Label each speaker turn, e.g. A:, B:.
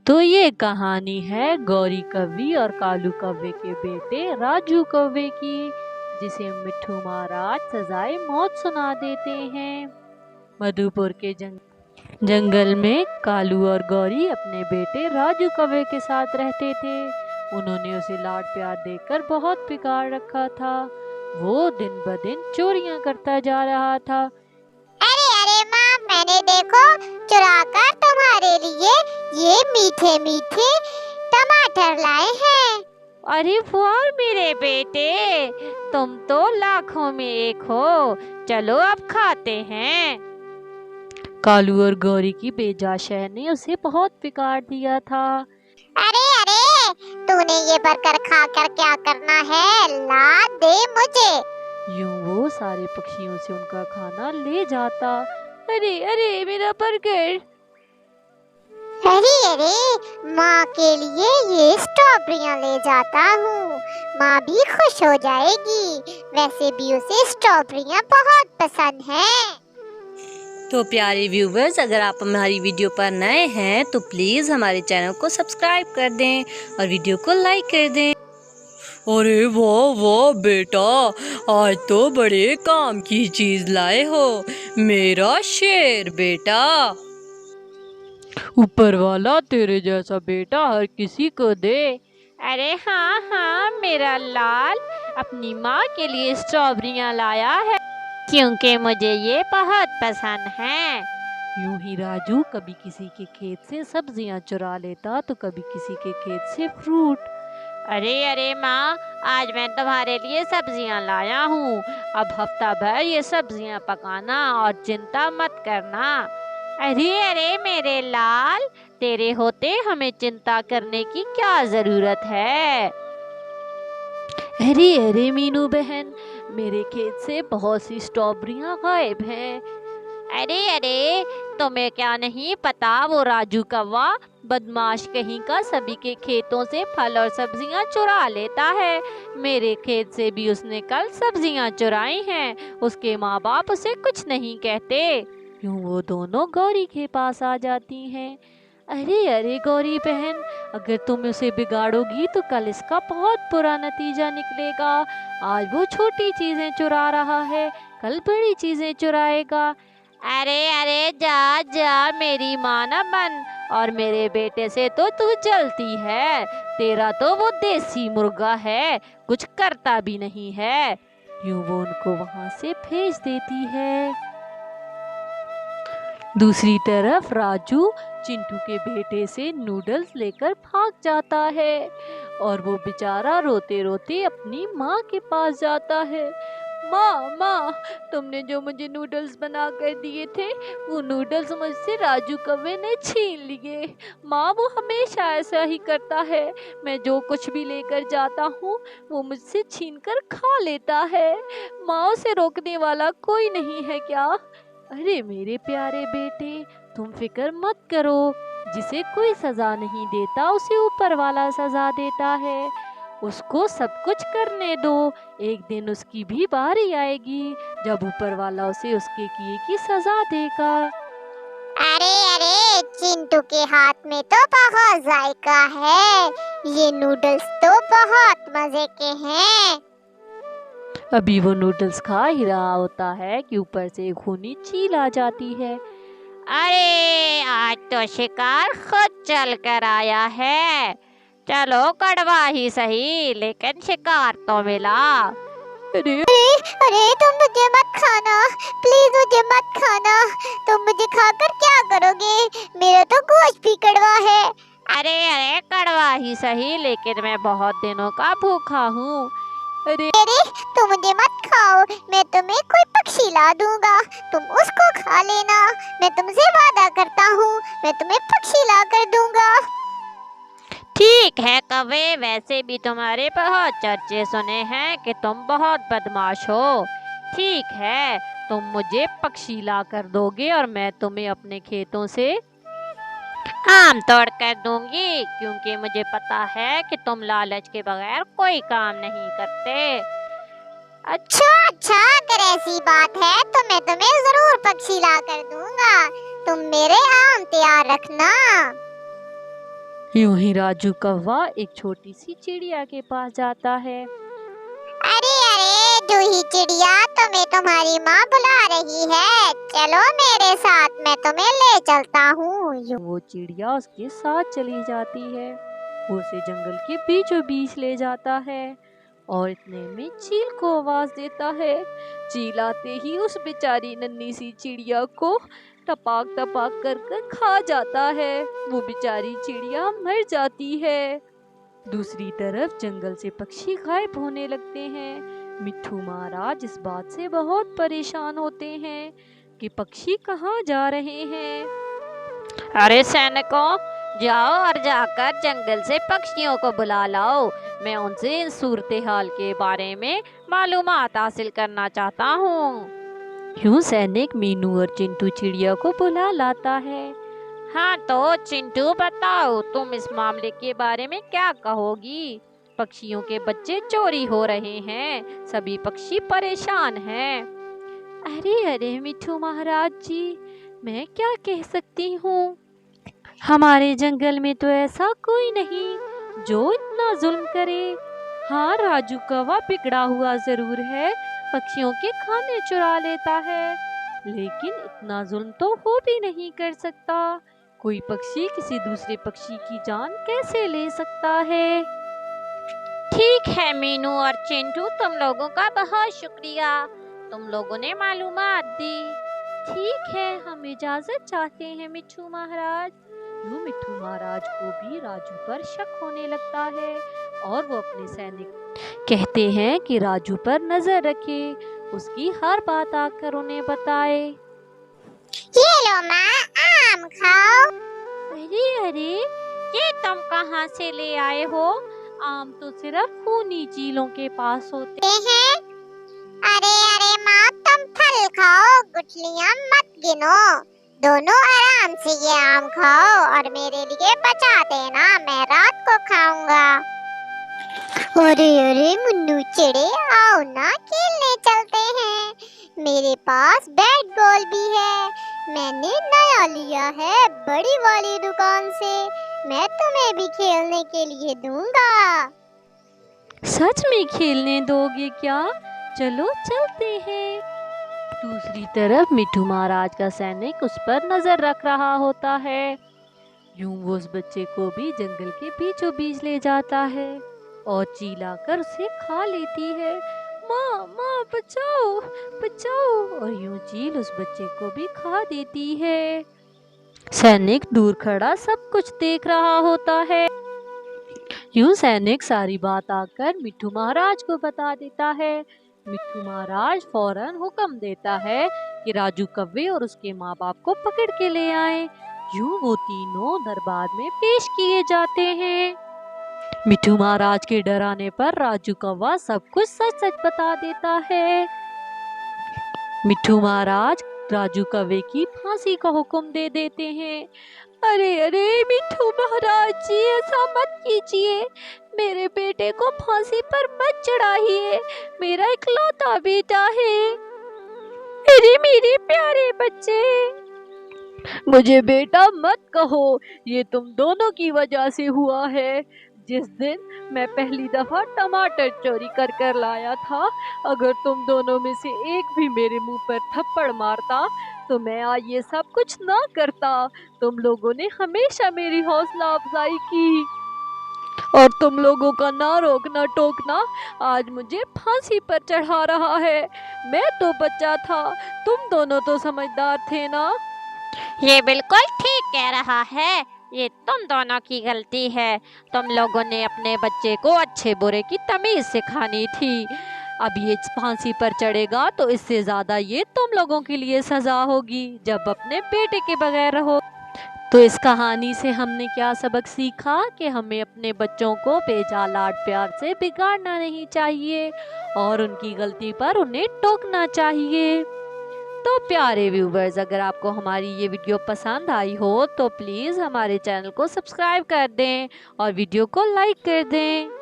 A: तो ये कहानी है गौरी कव्वे और कालू कव्वे के बेटे राजू कव्वे की, जिसे मिट्ठू महाराज सजाए मौत सुना देते हैं। मधुपुर के जंगल में कालू और गौरी अपने बेटे राजू कव्वे के साथ रहते थे। उन्होंने उसे लाड प्यार देकर बहुत बिगाड़ रखा था। वो दिन ब दिन चोरियां करता जा रहा था।
B: अरे अरे माँ, मैंने देखो चुरा कर तुम्हारे लिए ये मीठे मीठे टमाटर लाए हैं।
A: अरे वाह मेरे बेटे, तुम तो लाखों में एक हो। चलो अब खाते हैं। कालू और गौरी की बेजा शहर ने उसे बहुत बिगाड़ दिया था।
B: अरे अरे, तूने ये बर्गर खाकर क्या करना है? ला दे मुझे।
A: यूं वो सारे पक्षियों से उनका खाना ले जाता। अरे अरे मेरा बर्गर।
B: अरे अरे, माँ के लिए ये स्ट्रॉबेरियाँ ले जाता हूँ। माँ भी खुश हो जाएगी। वैसे भी उसे स्ट्रॉबेरियाँ बहुत पसंद हैं।
C: तो प्यारे व्यूवर्स, अगर आप हमारी वीडियो पर नए हैं तो प्लीज़ हमारे चैनल को सब्सक्राइब कर दें और वीडियो को लाइक कर दें। अरे वाह वाह बेटा, आज तो बड़े काम की चीज़ लाए हो, मेरा शेर बेटा।
A: ऊपर वाला तेरे जैसा बेटा हर किसी को दे। अरे हाँ हाँ, मेरा लाल अपनी माँ के लिए स्ट्रॉबेरियाँ लाया है, क्योंकि मुझे ये बहुत पसंद हैं। यूं ही राजू कभी किसी के खेत से सब्जियां चुरा लेता तो कभी किसी के खेत से फ्रूट। अरे अरे माँ, आज मैं तुम्हारे लिए सब्जियां लाया हूँ। अब हफ्ता भर ये सब्जियां पकाना और चिंता मत करना। अरे अरे मेरे लाल, तेरे होते हमें चिंता करने की क्या जरूरत है। अरे अरे मीनू बहन, मेरे खेत से बहुत सी स्ट्रॉबेरियां गायब हैं। अरे अरे, तुम्हें क्या नहीं पता, वो राजू कौवा बदमाश कहीं का सभी के खेतों से फल और सब्जियां चुरा लेता है। मेरे खेत से भी उसने कल सब्जियां चुराई हैं। उसके माँ बाप उसे कुछ नहीं कहते। यूं वो दोनों गौरी के पास आ जाती हैं। अरे अरे गौरी बहन, अगर तुम उसे बिगाड़ोगी तो कल इसका बहुत बुरा नतीजा निकलेगा। आज वो छोटी चीजें चुरा रहा है, कल बड़ी चीजें चुराएगा। अरे अरे जा जा, मेरी माँ न बन, और मेरे बेटे से तो तू जलती है। तेरा तो वो देसी मुर्गा है, कुछ करता भी नहीं है। यूं वो उनको वहां से भेज देती है। दूसरी तरफ राजू चिंटू के बेटे से नूडल्स लेकर भाग जाता है और वो बेचारा रोते रोते अपनी माँ के पास जाता है। माँ माँ, तुमने जो मुझे नूडल्स बना कर दिए थे, वो नूडल्स मुझसे राजू कौवे ने छीन लिए। माँ, वो हमेशा ऐसा ही करता है। मैं जो कुछ भी लेकर जाता हूँ वो मुझसे छीन कर खा लेता है। माँ, उसे रोकने वाला कोई नहीं है क्या? अरे मेरे प्यारे बेटे, तुम फिक्र मत करो। जिसे कोई सजा नहीं देता उसे ऊपर वाला सजा देता है। उसको सब कुछ करने दो। एक दिन उसकी भी बारी आएगी जब ऊपर वाला उसे उसके किए की सजा देगा।
B: अरे अरे, चिंटू के हाथ में तो बहुत जायका है। ये नूडल्स तो बहुत मजे के हैं।
A: अभी वो नूडल्स खा ही रहा होता है कि ऊपर से खूनी चील आ जाती है। अरे आज तो शिकार खुद चल कर आया है। चलो कड़वा ही सही, लेकिन शिकार तो मिला। अरे
B: अरे, तुम मुझे मत खाना, प्लीज मुझे मत खाना। तुम मुझे खाकर क्या करोगे? मेरा तो गोश्त भी कड़वा है।
A: अरे अरे, कड़वा ही सही, लेकिन मैं बहुत दिनों का भूखा हूँ। अरे
B: अरे, तुम मुझे मत खाओ, मैं तुम्हें कोई पक्षी ला दूंगा, तुम उसको खा लेना। मैं तुमसे वादा करता हूँ, मैं तुम्हें पक्षी ला कर दूंगा।
A: ठीक है कौवे, वैसे भी तुम्हारे बहुत चर्चे सुने हैं कि तुम बहुत बदमाश हो। ठीक है, तुम मुझे पक्षी ला कर दोगे और मैं तुम्हें अपने खेतों से आम तोड़ कर दूंगी, क्योंकि मुझे पता है कि तुम लालच के बगैर कोई काम नहीं करते।
B: अच्छा अच्छा, अगर ऐसी बात है तो मैं तुम्हें जरूर पक्षी ला कर दूंगा। तुम मेरे आम तैयार रखना।
A: यूं ही राजू कौवा एक छोटी सी चिड़िया के पास जाता है।
B: अरे अरे जूही चिड़िया, तुम्हें तुम्हारी माँ बुला रही है, चलो मेरे साथ, मैं तुम्हें ले चलता हूँ।
A: वो चिड़िया उसके साथ चली जाती है। वो उसे जंगल के बीचों बीच ले जाता है और इतने में चील को आवाज देता है। चील आते ही उस बेचारी नन्ही सी चिड़िया को टपाक टपाक कर खा जाता है। वो बेचारी चिड़िया मर जाती है। दूसरी तरफ जंगल से पक्षी गायब होने लगते हैं। मिट्ठू महाराज इस बात से बहुत परेशान होते हैं कि पक्षी कहाँ जा रहे हैं। अरे सैनिकों, जाओ और जाकर जंगल से पक्षियों को बुला लाओ। मैं उनसे इस सूरत हाल के बारे में मालूमात हासिल करना चाहता हूँ। यूं सैनिक मीनू और चिंटू चिड़िया को बुला लाता है। हाँ तो चिंटू, बताओ तुम इस मामले के बारे में क्या कहोगी? पक्षियों के बच्चे चोरी हो रहे हैं, सभी पक्षी परेशान हैं। अरे अरे मिट्ठू महाराज जी, मैं क्या कह सकती हूँ। हमारे जंगल में तो ऐसा कोई नहीं जो इतना जुल्म करे। हाँ, राजू कौवा बिगड़ा हुआ जरूर है, पक्षियों के खाने चुरा लेता है, लेकिन इतना जुल्म तो वो भी नहीं कर सकता। कोई पक्षी किसी दूसरे पक्षी की जान कैसे ले सकता है? ठीक है मीनू और चिंटू, तुम लोगों का बहुत शुक्रिया, तुम लोगों ने मालूमात दी। ठीक है, हम इजाजत चाहते हैं मिट्ठू महाराज। यूं मिट्ठू महाराज को भी राजू पर शक होने लगता है और वो अपने सैनिक कहते हैं कि राजू पर नजर रखे, उसकी हर बात आकर उन्हें बताए।
B: ये लो माँ, आम खाओ।
A: अरे अरे, ये तुम कहाँ से ले आए हो? आम तो सिर्फ खूनी चीलों के पास होते
B: हैं। अरे अरे माँ, तुम फल खाओ, गुठलियाँ मत गिनो। दोनों आराम से ये आम खाओ और मेरे लिए बचा देना, मैं रात को खाऊंगा। अरे अरे मुन्नू चिड़े, आओ ना खेलने चलते हैं। मेरे पास बैट बॉल भी है, मैंने नया लिया है बड़ी वाली दुकान से, मैं तुम्हें भी खेलने के लिए दूंगा।
A: सच में खेलने दोगे क्या? चलो चलते हैं। दूसरी तरफ मिट्ठू महाराज का सैनिक उस पर नजर रख रहा होता है। यूं वो उस बच्चे को भी जंगल के बीचों बीच ले जाता है और चील आकर उसे खा लेती है। माँ माँ, बचाओ बचाओ! और यूं चील उस बच्चे को भी खा देती है। सैनिक दूर खड़ा सब कुछ देख रहा होता है। यूं सैनिक सारी बात आकर मिट्ठू महाराज को बता देता है। मिट्ठू महाराज फौरन हुक्म देता है कि राजू कौवे और उसके माँ बाप को पकड़ के ले आए। यूं वो तीनों दरबार में पेश किए जाते हैं। मिट्ठू महाराज के डराने पर राजू कौवा सब कुछ सच सच बता देता है। मिट्ठू महाराज राजू कौवे की फांसी का हुक्म दे देते हैं। अरे अरे मिट्ठू महाराज जी, ऐसा मत कीजिए, मेरे बेटे को फांसी पर मत चढ़ाइए, मेरा इकलौता बेटा है। अरे मेरे प्यारे बच्चे, मुझे बेटा मत कहो, ये तुम दोनों की वजह से हुआ है। जिस दिन मैं पहली दफा टमाटर चोरी कर कर लाया था, अगर तुम दोनों में से एक भी मेरे मुंह पर थप्पड़ मारता तो मैं आज ये सब कुछ ना करता। तुम लोगों ने हमेशा मेरी हौसला अफजाई की और तुम लोगों का ना रोकना टोकना आज मुझे फांसी पर चढ़ा रहा है। मैं तो बच्चा था, तुम दोनों तो समझदार थे ना।
D: ये बिल्कुल ठीक कह रहा है, ये तुम दोनों की गलती है। तुम लोगों ने अपने बच्चे को अच्छे बुरे की तमीज सिखानी थी। अब ये फांसी पर चढ़ेगा तो इससे ज्यादा ये तुम लोगों के लिए सजा होगी जब अपने बेटे के बगैर रहो। तो इस कहानी से हमने क्या सबक सीखा कि हमें अपने बच्चों को बेजा लाड प्यार से बिगाड़ना नहीं चाहिए और उनकी गलती पर उन्हें टोकना चाहिए। तो प्यारे व्यूवर्स, अगर आपको हमारी ये वीडियो पसंद आई हो तो प्लीज़ हमारे चैनल को सब्सक्राइब कर दें और वीडियो को लाइक कर दें।